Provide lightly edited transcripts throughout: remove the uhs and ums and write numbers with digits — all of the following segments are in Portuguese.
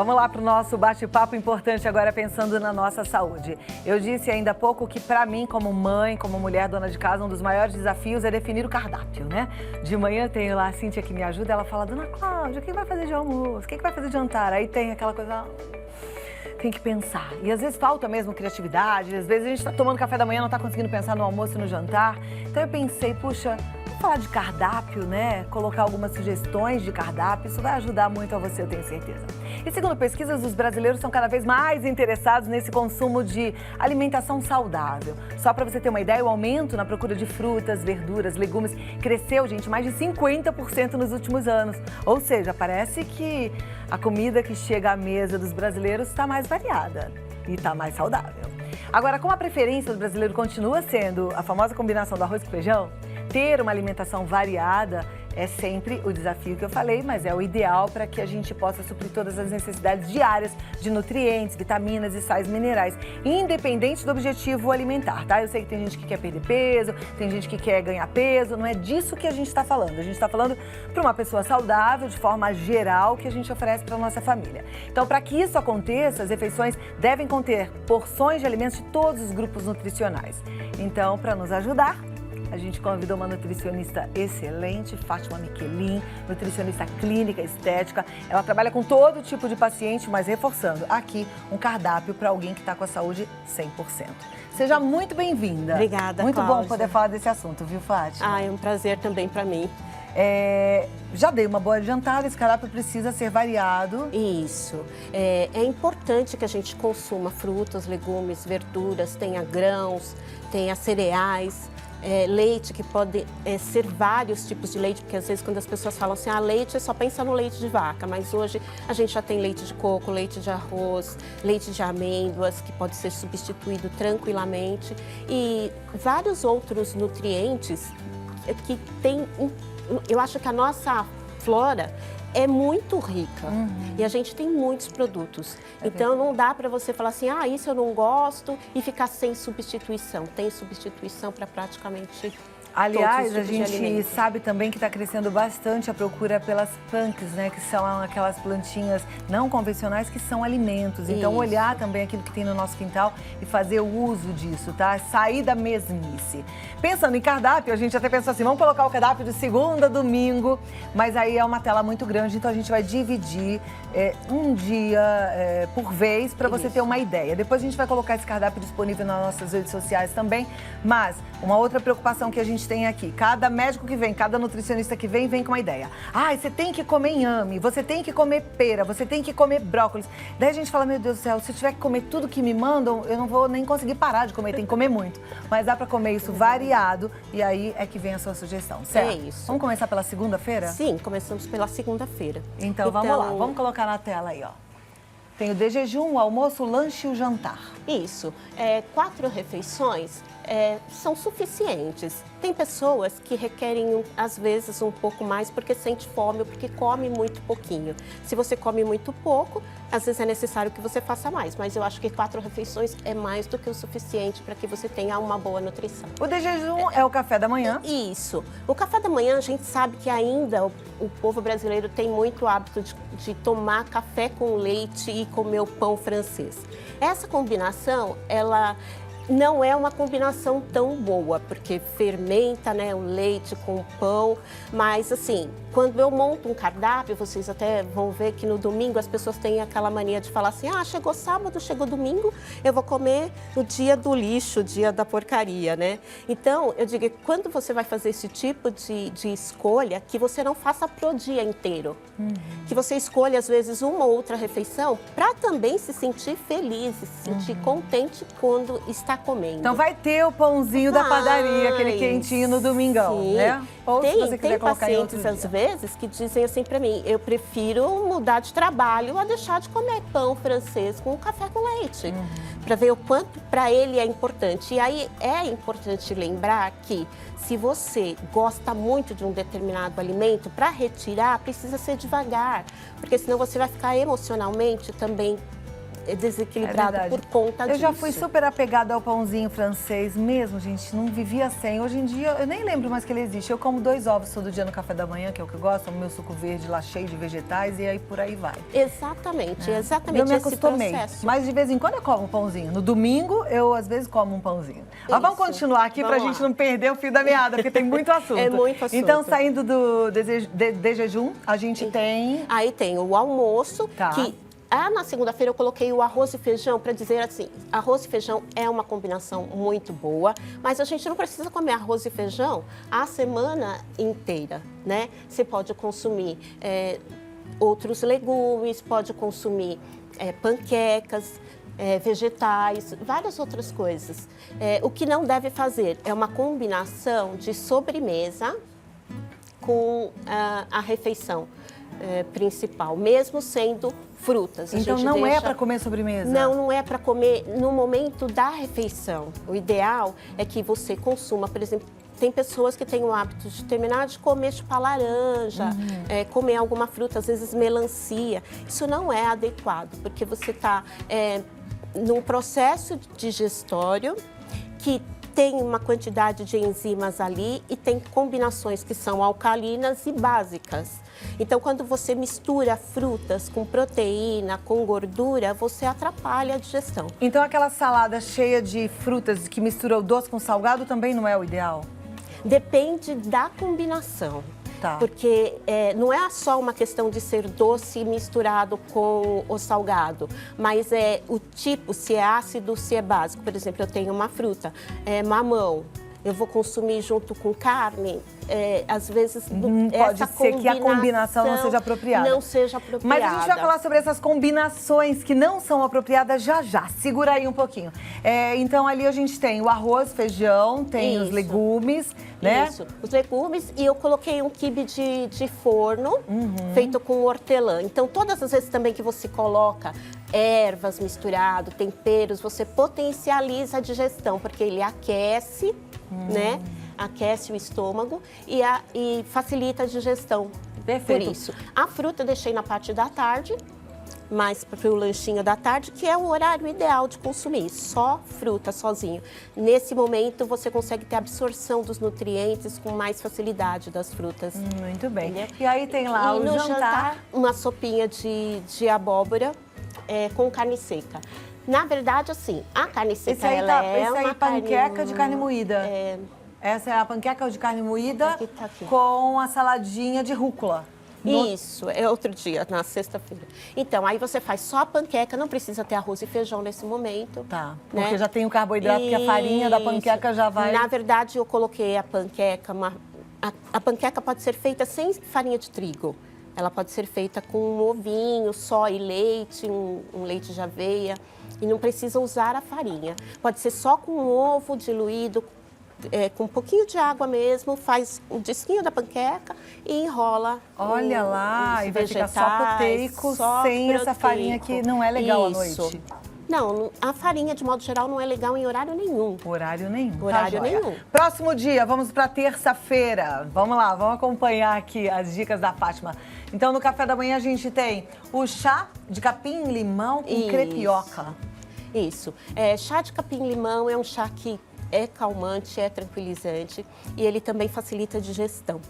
Vamos lá para o nosso bate-papo importante agora, pensando na nossa saúde. Eu disse ainda há pouco que, para mim, como mãe, como mulher dona de casa, um dos maiores desafios é definir o cardápio, né? De manhã tenho lá a Cíntia que me ajuda, ela fala, Dona Cláudia, o que vai fazer de almoço? O que vai fazer de jantar? Aí tem aquela coisa... Tem que pensar. E às vezes falta mesmo criatividade, às vezes a gente está tomando café da manhã, não está conseguindo pensar no almoço e no jantar. Então eu pensei, puxa, vamos falar de cardápio, né? Colocar algumas sugestões de cardápio, isso vai ajudar muito a você, eu tenho certeza. E segundo pesquisas, os brasileiros são cada vez mais interessados nesse consumo de alimentação saudável. Só para você ter uma ideia, o aumento na procura de frutas, verduras, legumes cresceu, gente, mais de 50% nos últimos anos. Ou seja, parece que a comida que chega à mesa dos brasileiros está mais variada e está mais saudável. Agora, como a preferência do brasileiro continua sendo a famosa combinação do arroz com feijão, ter uma alimentação variada é sempre o desafio que eu falei, mas é o ideal para que a gente possa suprir todas as necessidades diárias de nutrientes, vitaminas e sais minerais, independente do objetivo alimentar, tá? Eu sei que tem gente que quer perder peso, tem gente que quer ganhar peso, não é disso que a gente está falando. A gente está falando para uma pessoa saudável, de forma geral, que a gente oferece para a nossa família. Então, para que isso aconteça, as refeições devem conter porções de alimentos de todos os grupos nutricionais. Então, para nos ajudar, a gente convidou uma nutricionista excelente, Fátima Miquelin, nutricionista clínica, estética. Ela trabalha com todo tipo de paciente, mas reforçando aqui um cardápio para alguém que está com a saúde 100%. Seja muito bem-vinda. Obrigada, muito Cláudia. bom poder falar desse assunto, viu, Fátima? É um prazer também para mim. Já dei uma boa adiantada, esse cardápio precisa ser variado. Isso. É importante que a gente consuma frutas, legumes, verduras, tenha grãos, tenha cereais. Leite, que pode ser vários tipos de leite, porque às vezes quando as pessoas falam assim, leite, só pensa no leite de vaca, mas hoje a gente já tem leite de coco, leite de arroz, leite de amêndoas, que pode ser substituído tranquilamente, e vários outros nutrientes que tem. Eu acho que a nossa flora é muito rica e a gente tem muitos produtos. Então não dá para você falar assim, isso eu não gosto e ficar sem substituição. Tem substituição para praticamente aliás, a gente sabe também que está crescendo bastante a procura pelas punks, né? Que são aquelas plantinhas não convencionais que são alimentos. Então, olhar também aquilo que tem no nosso quintal e fazer o uso disso, tá? Sair da mesmice. Pensando em cardápio, a gente até pensou assim, vamos colocar o cardápio de segunda a domingo, mas aí é uma tela muito grande, então a gente vai dividir um dia por vez para você ter uma ideia. Depois a gente vai colocar esse cardápio disponível nas nossas redes sociais também, mas uma outra preocupação que a gente tem aqui, cada médico que vem, cada nutricionista que vem com uma ideia. Você tem que comer inhame, você tem que comer pera, você tem que comer brócolis. Daí a gente fala, meu Deus do céu, se eu tiver que comer tudo que me mandam, eu não vou nem conseguir parar de comer, tem que comer muito. Mas dá para comer isso variado e aí é que vem a sua sugestão, certo? É isso. Vamos começar pela segunda-feira? Sim, começamos pela segunda-feira. Então vamos lá, vamos colocar na tela aí, ó. Tem o de jejum, o almoço, o lanche e o jantar. Isso. 4 refeições são suficientes. Tem pessoas que requerem, às vezes, um pouco mais porque sente fome ou porque come muito pouquinho. Se você come muito pouco, às vezes é necessário que você faça mais. Mas eu acho que 4 refeições é mais do que o suficiente para que você tenha uma boa nutrição. O de jejum é o café da manhã? Isso. O café da manhã, a gente sabe que ainda o povo brasileiro tem muito hábito de tomar café com leite e comer o pão francês. Essa combinação, ela não é uma combinação tão boa, porque fermenta, né, o leite com o pão, mas assim, quando eu monto um cardápio, vocês até vão ver que no domingo as pessoas têm aquela mania de falar assim, chegou sábado, chegou domingo, eu vou comer no dia do lixo, dia da porcaria, né? Então, eu digo, quando você vai fazer esse tipo de escolha, que você não faça pro dia inteiro, que você escolha às vezes uma ou outra refeição para também se sentir feliz, se sentir contente quando está comendo. Então vai ter o pãozinho da padaria, aquele quentinho no domingão, sim, né? Ou se você quiser tem colocar pacientes, às vezes, que dizem assim para mim, eu prefiro mudar de trabalho a deixar de comer pão francês com café com leite, para ver o quanto para ele é importante. E aí é importante lembrar que se você gosta muito de um determinado alimento, para retirar precisa ser devagar, porque senão você vai ficar emocionalmente também desequilibrado por conta disso. Eu já fui super apegada ao pãozinho francês mesmo, gente, não vivia sem. Hoje em dia, eu nem lembro mais que ele existe. Eu como 2 ovos todo dia no café da manhã, que é o que eu gosto, o meu suco verde lá cheio de vegetais e aí por aí vai. Exatamente, exatamente Eu me esse acostumei, processo. mas de vez em quando eu como um pãozinho. No domingo, eu às vezes como um pãozinho. Mas vamos continuar aqui pra gente não perder o fio da meada, porque tem muito assunto. É muito assunto. Então, saindo de jejum, a gente tem... Aí tem o almoço, Tá. que na segunda-feira eu coloquei o arroz e feijão para dizer assim, arroz e feijão é uma combinação muito boa, mas a gente não precisa comer arroz e feijão a semana inteira, né? Você pode consumir outros legumes, pode consumir panquecas, vegetais, várias outras coisas. O que não deve fazer é uma combinação de sobremesa com a refeição principal, mesmo sendo frutas. Então não é para comer sobremesa? Não, não é para comer no momento da refeição. O ideal é que você consuma, por exemplo, tem pessoas que têm o hábito de terminar de comer tipo a laranja, comer alguma fruta, às vezes melancia. Isso não é adequado, porque você está num processo digestório que tem uma quantidade de enzimas ali e tem combinações que são alcalinas e básicas. Então, quando você mistura frutas com proteína, com gordura, você atrapalha a digestão. Então, aquela salada cheia de frutas que mistura o doce com salgado também não é o ideal? Depende da combinação. Tá. Porque não é só uma questão de ser doce misturado com o salgado, mas é o tipo, se é ácido, se é básico. Por exemplo, eu tenho uma fruta, mamão, eu vou consumir junto com carne, às vezes pode ser que a combinação não seja apropriada. Não seja apropriada. Mas a gente vai falar sobre essas combinações que não são apropriadas já já. Segura aí um pouquinho. Então ali a gente tem o arroz, feijão, tem os legumes, né? Isso, os legumes, e eu coloquei um quibe de forno feito com hortelã. Então todas as vezes também que você coloca ervas misturado, temperos, você potencializa a digestão, porque ele aquece, né? Aquece o estômago e facilita a digestão. Perfeito. Por isso, a fruta eu deixei na parte da tarde, mais para o lanchinho da tarde, que é o horário ideal de consumir, só fruta sozinho. Nesse momento, você consegue ter absorção dos nutrientes com mais facilidade das frutas. Muito bem. Entendeu? E aí tem lá o no jantar. Uma sopinha de abóbora com carne seca. Na verdade, assim, a carne seca, Esse aí, ela esse aí panqueca de carne moída. Essa é a panqueca de carne moída aqui. com a saladinha de rúcula. Isso, é outro dia, na sexta-feira. Então, aí você faz só a panqueca, não precisa ter arroz e feijão nesse momento. Tá, né? porque já tem o carboidrato, que a farinha da panqueca já vai... Na verdade, eu coloquei a panqueca, a panqueca pode ser feita sem farinha de trigo. Ela pode ser feita com um ovinho só e leite, um leite de aveia. E não precisa usar a farinha. Pode ser só com um ovo diluído, com um pouquinho de água mesmo, faz um disquinho da panqueca e enrola. Olha lá, e vai ficar só proteico, sem essa farinha que não é legal à noite. Não, a farinha, de modo geral, não é legal em horário nenhum. Horário nenhum. Horário nenhum. Próximo dia, vamos para terça-feira. Vamos lá, vamos acompanhar aqui as dicas da Fátima. Então, no café da manhã, a gente tem o chá de capim-limão com crepioca. Isso. Chá de capim-limão é um chá que é calmante, é tranquilizante e ele também facilita a digestão.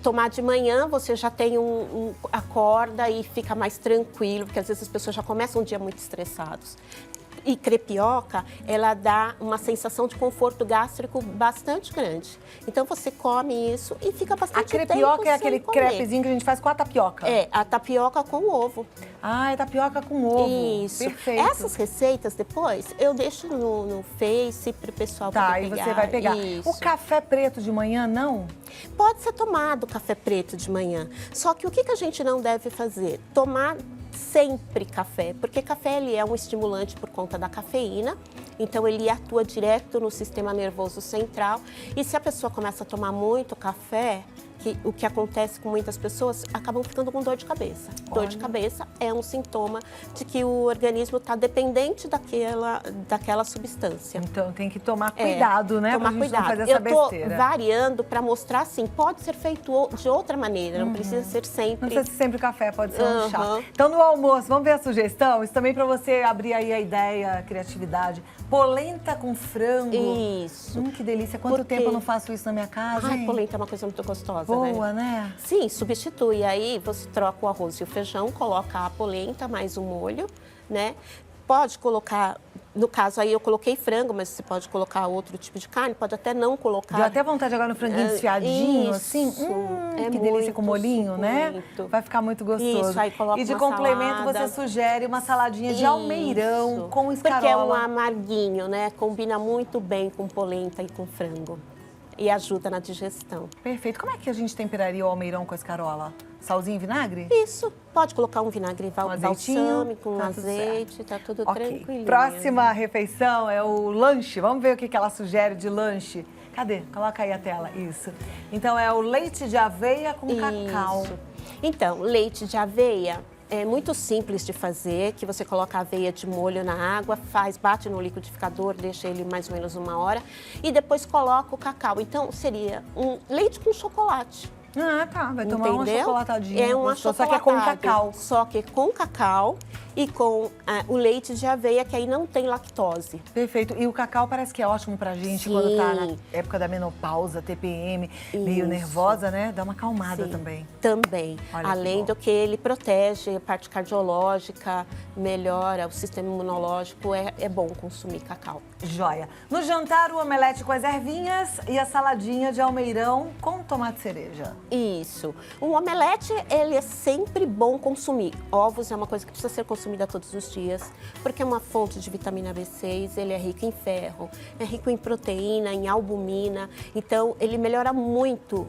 Tomar de manhã, você já tem acorda e fica mais tranquilo, porque às vezes as pessoas já começam o dia muito estressados. E crepioca, ela dá uma sensação de conforto gástrico bastante grande. Então você come isso e fica bastante tempo. A crepioca é aquele comer. crepezinho que a gente faz com a tapioca. A tapioca com ovo. Ah, é tapioca com ovo. Isso. Perfeito. Essas receitas depois eu deixo no Face para o pessoal poder pegar. Tá, e você vai pegar. Isso. O café preto de manhã, não? Pode ser tomado café preto de manhã. Só que o que a gente não deve fazer? Tomar sempre café, porque café ele é um estimulante por conta da cafeína, então ele atua direto no sistema nervoso central. E se a pessoa começa a tomar muito café, que o que acontece com muitas pessoas, acabam ficando com dor de cabeça. Dor de cabeça é um sintoma de que o organismo está dependente daquela substância. Então tem que tomar cuidado, né? Tomar pra gente cuidado. não fazer essa besteira. Eu tô variando para mostrar assim, pode ser feito de outra maneira, não precisa ser sempre. Não precisa ser sempre café, pode ser um chá. Então no almoço, vamos ver a sugestão? Isso também para você abrir aí a ideia, a criatividade. Polenta com frango. Isso. Que delícia. Quanto tempo eu não faço isso na minha casa, hein? Ai, polenta é uma coisa muito gostosa, Boa, né? Sim, substitui. Aí você troca o arroz e o feijão, coloca a polenta mais o molho, né? Pode colocar, no caso aí eu coloquei frango, mas você pode colocar outro tipo de carne, pode até não colocar. Deu até vontade agora no franguinho desfiadinho, assim. Que delícia com molhinho, suculento, né? Vai ficar muito gostoso. Isso, aí coloca e de uma complemento salada. você sugere uma saladinha de almeirão com escarola. Porque é um amarguinho, né? Combina muito bem com polenta e com frango. E ajuda na digestão. Perfeito. Como é que a gente temperaria o almeirão com a escarola? Salzinho e vinagre? Isso. Pode colocar um vinagre balsâmico, um tá tudo azeite, tá tudo tranquilinho. Próxima refeição é o lanche. Vamos ver o que ela sugere de lanche. Cadê? Coloca aí a tela. Isso. Então é o leite de aveia com cacau. Então, leite de aveia é muito simples de fazer, que você coloca a aveia de molho na água, bate no liquidificador, deixa ele mais ou menos 1 hora e depois coloca o cacau. Então, seria um leite com chocolate. Ah, tá. Vai tomar uma chocolatadinha. É uma chocolatadinha. Só que é com cacau. Só que com cacau e com o leite de aveia, que aí não tem lactose. Perfeito. E o cacau parece que é ótimo pra gente quando tá na época da menopausa, TPM, meio nervosa, né? Dá uma acalmada também. Também. Olha Além do que ele protege a parte cardiológica, melhora o sistema imunológico, é bom consumir cacau. Joia. No jantar, o omelete com as ervinhas e a saladinha de almeirão com tomate cereja. Isso. O omelete, ele é sempre bom consumir. Ovos é uma coisa que precisa ser consumida todos os dias, porque é uma fonte de vitamina B6, ele é rico em ferro, é rico em proteína, em albumina, então ele melhora muito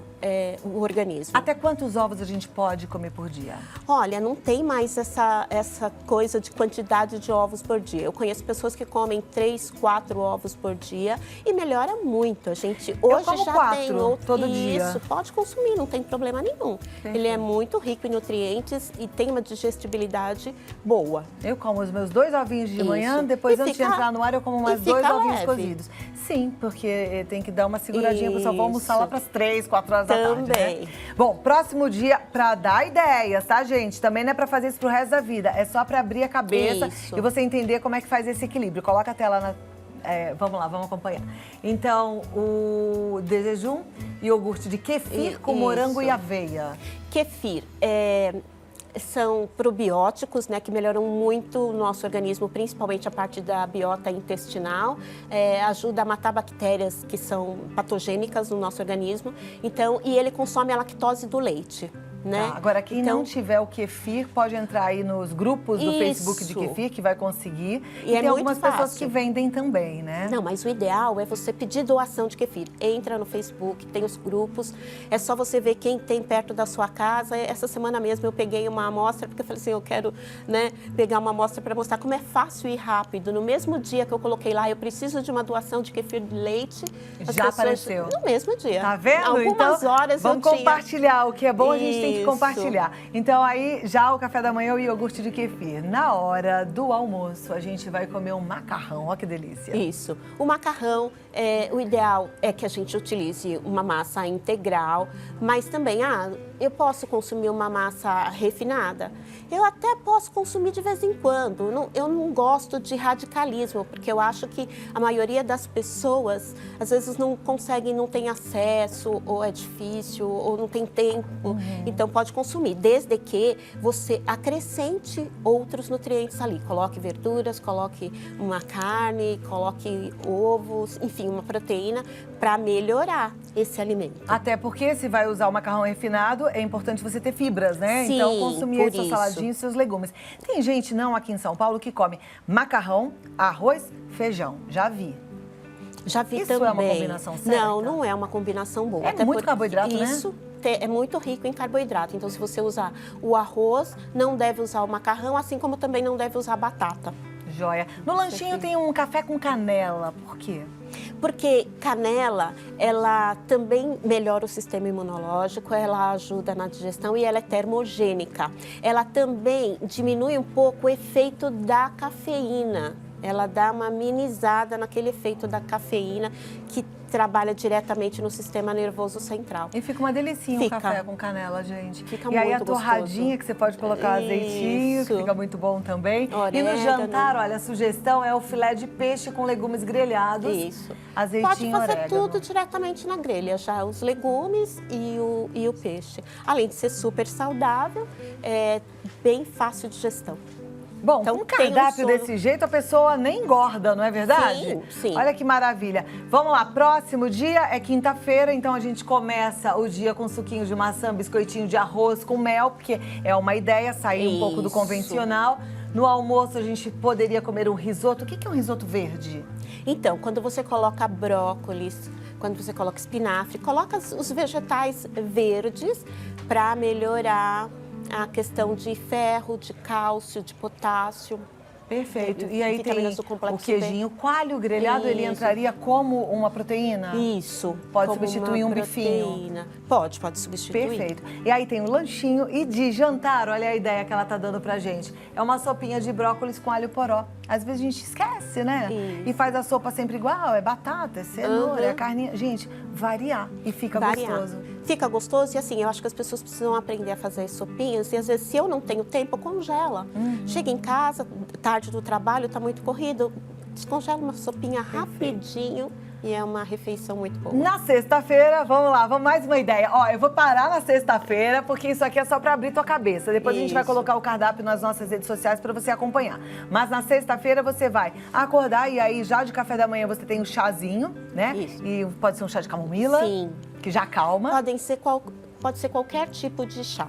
o organismo. Até quantos ovos a gente pode comer por dia? Olha, não tem mais essa coisa de quantidade de ovos por dia. Eu conheço pessoas que comem 3, 4 ovos por dia e melhora muito. A gente hoje como já 4 tem outro. todo dia. Isso, pode consumir, não tem problema nenhum. Ele é muito rico em nutrientes e tem uma digestibilidade boa. Eu como os meus 2 ovinhos de manhã, depois antes de entrar no ar eu como mais 2 ovinhos cozidos. Sim, porque tem que dar uma seguradinha, eu só vou almoçar lá para as 3, 4 horas da tarde, né? Bom, próximo dia, para dar ideias, tá, gente? Também não é para fazer isso pro resto da vida, é só para abrir a cabeça e você entender como é que faz esse equilíbrio. Coloca a tela na... vamos lá, vamos acompanhar. Então, o de jejum, iogurte de kefir com morango e aveia. Kefir são probióticos, né, que melhoram muito o nosso organismo, principalmente a parte da biota intestinal, ajuda a matar bactérias que são patogênicas no nosso organismo. Então, e ele consome a lactose do leite. Né? Tá, agora, quem não tiver o kefir, pode entrar aí nos grupos do Facebook de kefir, que vai conseguir. E tem algumas pessoas que vendem também, né? Não, mas o ideal é você pedir doação de kefir. Entra no Facebook, tem os grupos, é só você ver quem tem perto da sua casa. Essa semana mesmo eu peguei uma amostra, porque eu falei assim, eu quero, né, pegar uma amostra para mostrar como é fácil e rápido. No mesmo dia que eu coloquei lá, eu preciso de uma doação de kefir de leite. Já apareceu. No mesmo dia. Tá vendo? Algumas horas vamos eu tinha. Compartilhar. O que é bom, a gente tem que compartilhar. Então aí, já o café da manhã, o iogurte de kefir. Na hora do almoço, a gente vai comer um macarrão. Olha que delícia. Isso. O macarrão, o ideal é que a gente utilize uma massa integral, mas também, eu posso consumir uma massa refinada? Eu até posso consumir de vez em quando. Eu não gosto de radicalismo, porque eu acho que a maioria das pessoas, às vezes, não conseguem, não tem acesso, ou é difícil, ou não tem tempo. Então, pode consumir, desde que você acrescente outros nutrientes ali. Coloque verduras, coloque uma carne, coloque ovos, enfim, uma proteína para melhorar esse alimento. Até porque se vai usar o macarrão refinado, é importante você ter fibras, né? Sim, então, consumir as suas saladinhas e seus legumes. Tem gente, não, aqui em São Paulo, que come macarrão, arroz, feijão. Já vi. Já vi Isso também. É uma combinação certa? Não, não é uma combinação boa. É muito carboidrato, né? Isso é muito rico em carboidrato. Então, se você usar o arroz, não deve usar o macarrão, assim como também não deve usar a batata. Joia. No lanchinho tem um café com canela. Por quê? Porque canela, ela também melhora o sistema imunológico, ela ajuda na digestão e ela é termogênica. Ela também diminui um pouco o efeito da cafeína. Ela dá uma amenizada naquele efeito da cafeína que trabalha diretamente no sistema nervoso central. E fica uma delicinha o café com canela, gente. Fica e aí a muito torradinha gostoso. que você pode colocar azeitinho, que fica muito bom também. Orégano. E no jantar, olha, a sugestão é o filé de peixe com legumes grelhados. Isso. Azeitinho, Pode fazer orégano. tudo diretamente na grelha, já os legumes e o peixe. Além de ser super saudável, é bem fácil de gestão. Bom, Então, com um tem um cardápio sono. desse jeito, a pessoa nem engorda, não é verdade? Sim, sim. Olha que maravilha. Vamos lá, próximo dia é quinta-feira, então a gente começa o dia com suquinho de maçã, biscoitinho de arroz com mel, porque é uma ideia sair um pouco do Isso. convencional. No almoço, a gente poderia comer um risoto. O que é um risoto verde? Então, quando você coloca brócolis, quando você coloca espinafre, coloca os vegetais verdes para melhorar a questão de ferro, de cálcio, de potássio. Perfeito. E aí tem vitaminas do o complexo queijinho coalho grelhado, ele Isso. entraria como uma proteína? Isso. Pode como substituir uma um bifinho? proteína. Pode substituir. Perfeito. E aí tem o lanchinho e de jantar, olha a ideia que ela tá dando pra gente. É uma sopinha de brócolis com alho poró. Às vezes a gente esquece, né? Isso. E faz a sopa sempre igual, é batata, é cenoura, é Uhum. carninha. Gente, variar e fica Variar. gostoso. Fica gostoso e assim, eu acho que as pessoas precisam aprender a fazer as sopinhas e às vezes se eu não tenho tempo, congela. Chega em casa, tarde do trabalho, tá muito corrido, descongela uma sopinha rapidinho e é uma refeição muito boa. Na sexta-feira, vamos lá, vamos mais uma ideia. Ó, eu vou parar na sexta-feira, porque isso aqui é só para abrir tua cabeça. Depois a gente vai Isso. colocar o cardápio nas nossas redes sociais para você acompanhar. Mas na sexta-feira você vai acordar e aí já de café da manhã você tem o chazinho, né? Isso. E pode ser um chá de camomila, Sim. que já calma. Pode ser qualquer tipo de chá.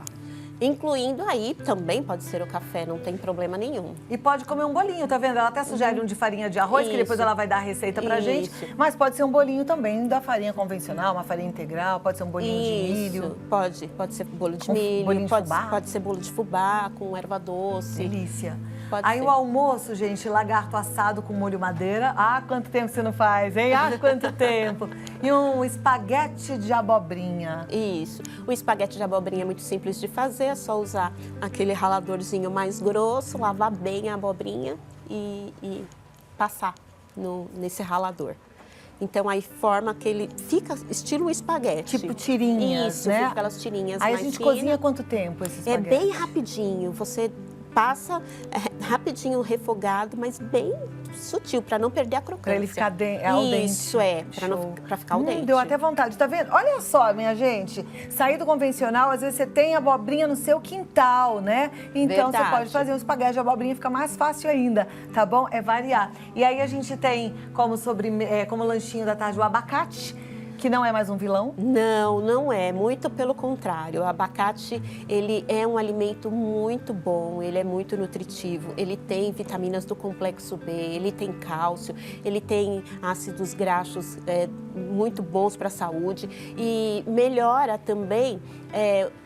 Incluindo aí, também pode ser o café, não tem problema nenhum. E pode comer um bolinho, tá vendo? Ela até sugere um de farinha de arroz, que depois Isso. ela vai dar a receita pra gente. Isso. Mas pode ser um bolinho também da farinha convencional, uma farinha integral, pode ser um bolinho de milho. Pode ser bolo de Um milho, bolinho de fubá. pode ser bolo de fubá com erva doce. Delícia. Pode Aí ser. o almoço, gente, lagarto assado com molho madeira. Ah, quanto tempo você não faz, hein? Ah, quanto tempo. E um espaguete de abobrinha. Isso. O espaguete de abobrinha é muito simples de fazer, é só usar aquele raladorzinho mais grosso, lavar bem a abobrinha e passar nesse ralador. Então aí forma aquele, fica estilo espaguete. Tipo tirinhas, Isso, né? fica aquelas tirinhas Aí a mais gente finas. cozinha quanto tempo esse É espaguete? bem rapidinho, você passa rapidinho refogado, mas bem sutil, para não perder a crocância. Pra ele ficar al dente. Isso, para ficar al dente. Deu até vontade, tá vendo? Olha só, minha gente, sair do convencional, às vezes você tem abobrinha no seu quintal, né? Então você Verdade. pode fazer um espaguete de abobrinha, fica mais fácil ainda, tá bom? É variar. E aí a gente tem como lanchinho da tarde o abacate, que não é mais um vilão. Não, não é. Muito pelo contrário. O abacate, ele é um alimento muito bom, ele é muito nutritivo, ele tem vitaminas do complexo B, ele tem cálcio, ele tem ácidos graxos muito bons para a saúde e melhora também,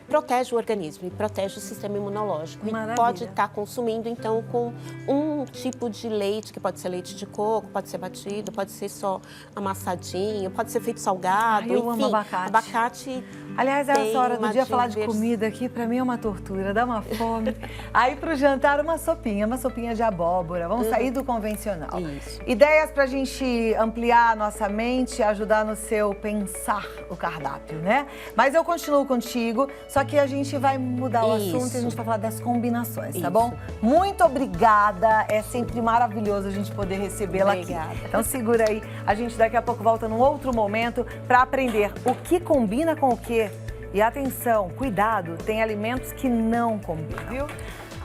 protege o organismo e protege o sistema imunológico. Maravilha. E pode estar consumindo, então, com um tipo de leite, que pode ser leite de coco, pode ser batido, pode ser só amassadinho, pode ser feito salgado, Ai, eu enfim. amo abacate. Aliás, tem essa hora do uma dia falar de diversidade. comida aqui, pra mim é uma tortura, dá uma fome. Aí pro jantar, uma sopinha de abóbora. Vamos sair do convencional. Isso. Ideias pra gente ampliar a nossa mente, ajudar no seu pensar o cardápio, né? Mas eu continuo contigo, só que a gente vai mudar o Isso. assunto e a gente vai falar das combinações, tá Isso. bom? Muito obrigada, é sempre maravilhoso a gente poder recebê-la aqui. Obrigada. Então segura aí, a gente daqui a pouco volta num outro momento para aprender o que combina com o quê. E atenção, cuidado, tem alimentos que não combinam, viu?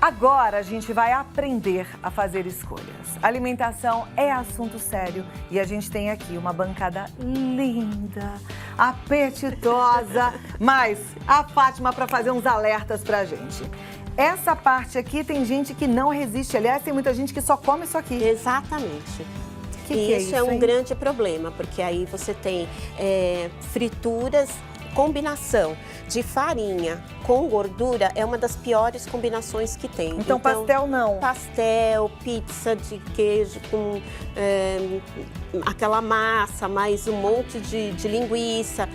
Agora a gente vai aprender a fazer escolhas. Alimentação é assunto sério e a gente tem aqui uma bancada linda, apetitosa, mas a Fátima para fazer uns alertas pra gente. Essa parte aqui tem gente que não resiste, aliás, tem muita gente que só come isso aqui. Exatamente. Que e é isso isso, é um hein? grande problema, porque aí você tem frituras combinação de farinha com gordura é uma das piores combinações que tem. Então pastel não? Pastel, pizza de queijo com aquela massa, mais um monte de linguiça,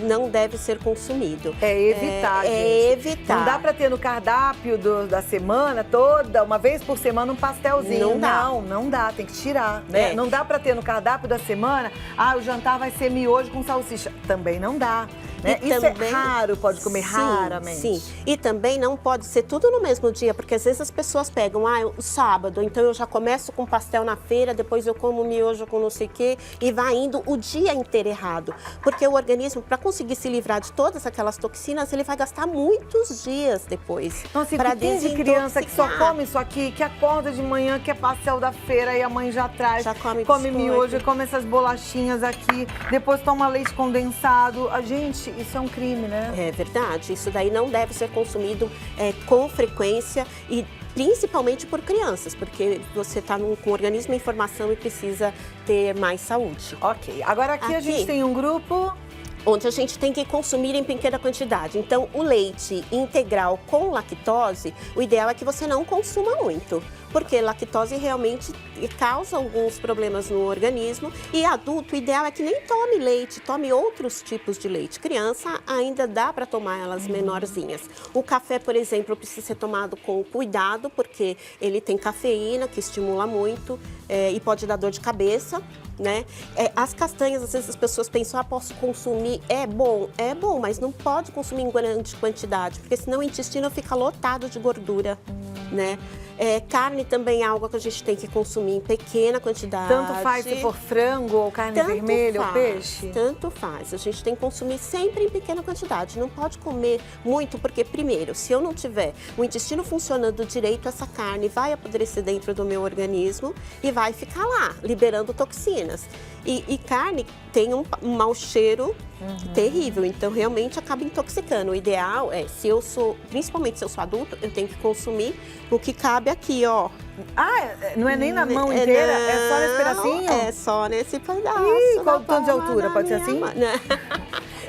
não deve ser consumido. É evitar, gente. É evitar. Não dá para ter no cardápio da semana toda, uma vez por semana, um pastelzinho. Não dá. Não dá, tem que tirar, né? Não dá para ter no cardápio da semana, o jantar vai ser miojo com salsicha. Também não dá. Né? Isso também, é raro, pode comer raramente. Sim, e também não pode ser tudo no mesmo dia, porque às vezes as pessoas pegam, o sábado, então eu já começo com pastel na feira, depois eu como miojo com não sei o quê, e vai indo o dia inteiro errado. Porque o organismo, para conseguir se livrar de todas aquelas toxinas, ele vai gastar muitos dias depois. Nossa, e tem de criança que só come isso aqui, que acorda de manhã, que é pastel da feira, e a mãe já traz, come miojo, come essas bolachinhas aqui, depois toma leite condensado. Gente, isso é um crime, né? É verdade, isso daí não deve ser consumido com frequência e principalmente por crianças, porque você está com o organismo em formação e precisa ter mais saúde. Ok, agora aqui a gente tem um grupo onde a gente tem que consumir em pequena quantidade. Então, o leite integral com lactose, o ideal é que você não consuma muito, porque lactose realmente causa alguns problemas no organismo. E adulto, o ideal é que nem tome leite, tome outros tipos de leite. Criança ainda dá para tomar elas menorzinhas. O café, por exemplo, precisa ser tomado com cuidado, porque ele tem cafeína, que estimula muito e pode dar dor de cabeça. Né? As castanhas, às vezes as pessoas pensam, posso consumir, é bom, mas não pode consumir em grande quantidade, porque senão o intestino fica lotado de gordura, né? Carne também é algo que a gente tem que consumir em pequena quantidade. Tanto faz se for frango ou carne vermelha ou peixe? Tanto faz. A gente tem que consumir sempre em pequena quantidade. Não pode comer muito, porque primeiro, se eu não tiver o intestino funcionando direito, essa carne vai apodrecer dentro do meu organismo e vai ficar lá, liberando toxinas. E carne tem um mau cheiro terrível, então realmente acaba intoxicando. O ideal principalmente se eu sou adulto, eu tenho que consumir o que cabe aqui, ó. Não é nem na mão inteira? É só nesse pedacinho? É só nesse pedaço. Qual tanto de altura? Pode ser assim?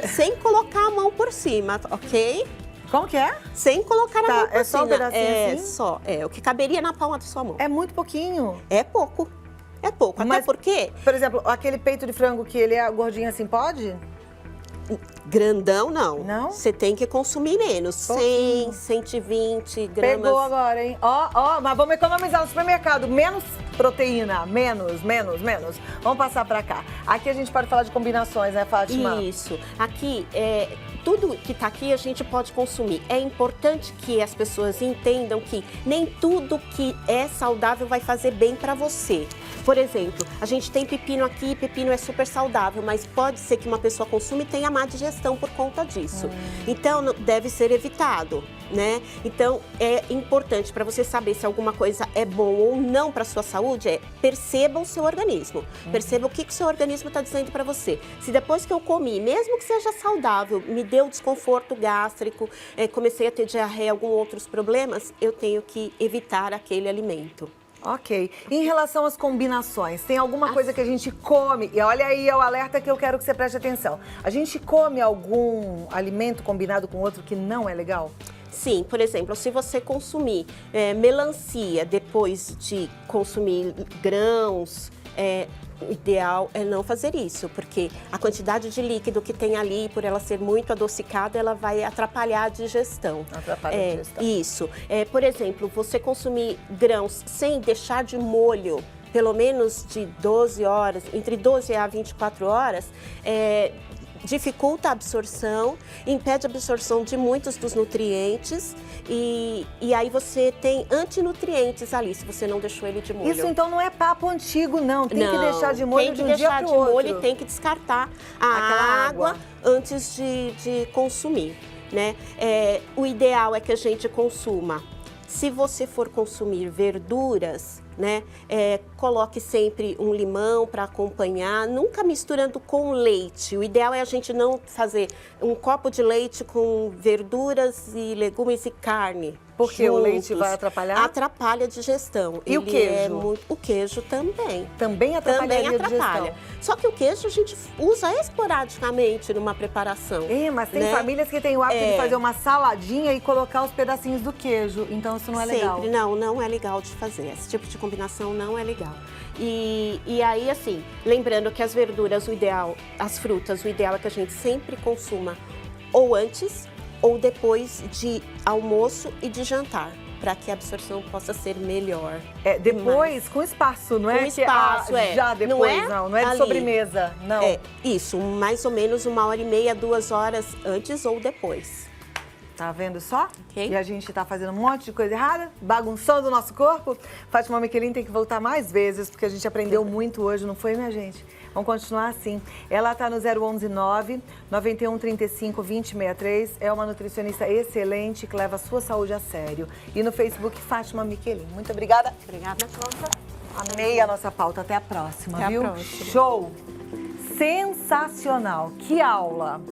Sem colocar a mão por cima, ok? Como que é? Sem colocar a mão por cima. É só um pedacinho assim? Só, o que caberia na palma da sua mão. É muito pouquinho. É pouco. É pouco, até porque... Por exemplo, aquele peito de frango que ele é gordinho assim, pode? Grandão, não. Não? Você tem que consumir menos. 100, 120 gramas. Pegou agora, hein? Mas vamos economizar no supermercado. Menos proteína, menos. Vamos passar pra cá. Aqui a gente pode falar de combinações, né, Fátima? Isso. Aqui, tudo que tá aqui a gente pode consumir. É importante que as pessoas entendam que nem tudo que é saudável vai fazer bem pra você. Por exemplo, a gente tem pepino aqui, pepino é super saudável, mas pode ser que uma pessoa consuma e tenha má digestão por conta disso. Então, deve ser evitado, né? Então, é importante para você saber se alguma coisa é bom ou não para sua saúde, perceba o seu organismo. Perceba o que o seu organismo está dizendo para você. Se depois que eu comi, mesmo que seja saudável, me deu desconforto gástrico, comecei a ter diarreia, alguns outros problemas, eu tenho que evitar aquele alimento. Ok. Em relação às combinações, tem alguma coisa que a gente come? E olha aí, é o alerta que eu quero que você preste atenção. A gente come algum alimento combinado com outro que não é legal? Sim, por exemplo, se você consumir melancia depois de consumir grãos, o ideal é não fazer isso, porque a quantidade de líquido que tem ali, por ela ser muito adocicada, ela vai atrapalhar a digestão. Atrapalha a digestão. Isso. Por exemplo, você consumir grãos sem deixar de molho, pelo menos de 12 horas, entre 12 a 24 horas, dificulta a absorção, impede a absorção de muitos dos nutrientes e aí você tem antinutrientes ali, se você não deixou ele de molho. Isso então não é papo antigo, não. Tem que deixar de molho de um dia pro outro. Tem que deixar de molho e tem que descartar a água antes de consumir, né? O ideal é que a gente consuma. Se você for consumir verduras, né? Coloque sempre um limão para acompanhar, nunca misturando com leite. O ideal é a gente não fazer um copo de leite com verduras e legumes e carne. Porque o leite vai atrapalhar? Atrapalha a digestão. E o queijo? O queijo também. Também atrapalharia a digestão? Só que o queijo a gente usa esporadicamente numa preparação. Mas tem famílias que têm o hábito de fazer uma saladinha e colocar os pedacinhos do queijo. Então isso não é legal. Sempre, não é legal de fazer. Esse tipo de combinação não é legal. E aí, assim, lembrando que as verduras, o ideal, as frutas, o ideal é que a gente sempre consuma ou antes ou depois de almoço e de jantar, para que a absorção possa ser melhor. Depois, com espaço, não é? Com espaço, Já depois, não é de ali. sobremesa, não. Isso, mais ou menos 1h30, 2 horas antes ou depois. Tá vendo só? Ok. E a gente tá fazendo um monte de coisa errada, bagunçando o nosso corpo. Fátima Michelin tem que voltar mais vezes, porque a gente aprendeu muito hoje, não foi, minha gente? Vamos continuar assim. Ela tá no 011 9 91 35 20 63. É uma nutricionista excelente que leva a sua saúde a sério. E no Facebook, Fátima Michelin. Muito obrigada. Obrigada, Cláudia. Amei a nossa pauta. Até a próxima, Até a viu? próxima. Show! Sensacional! Que aula!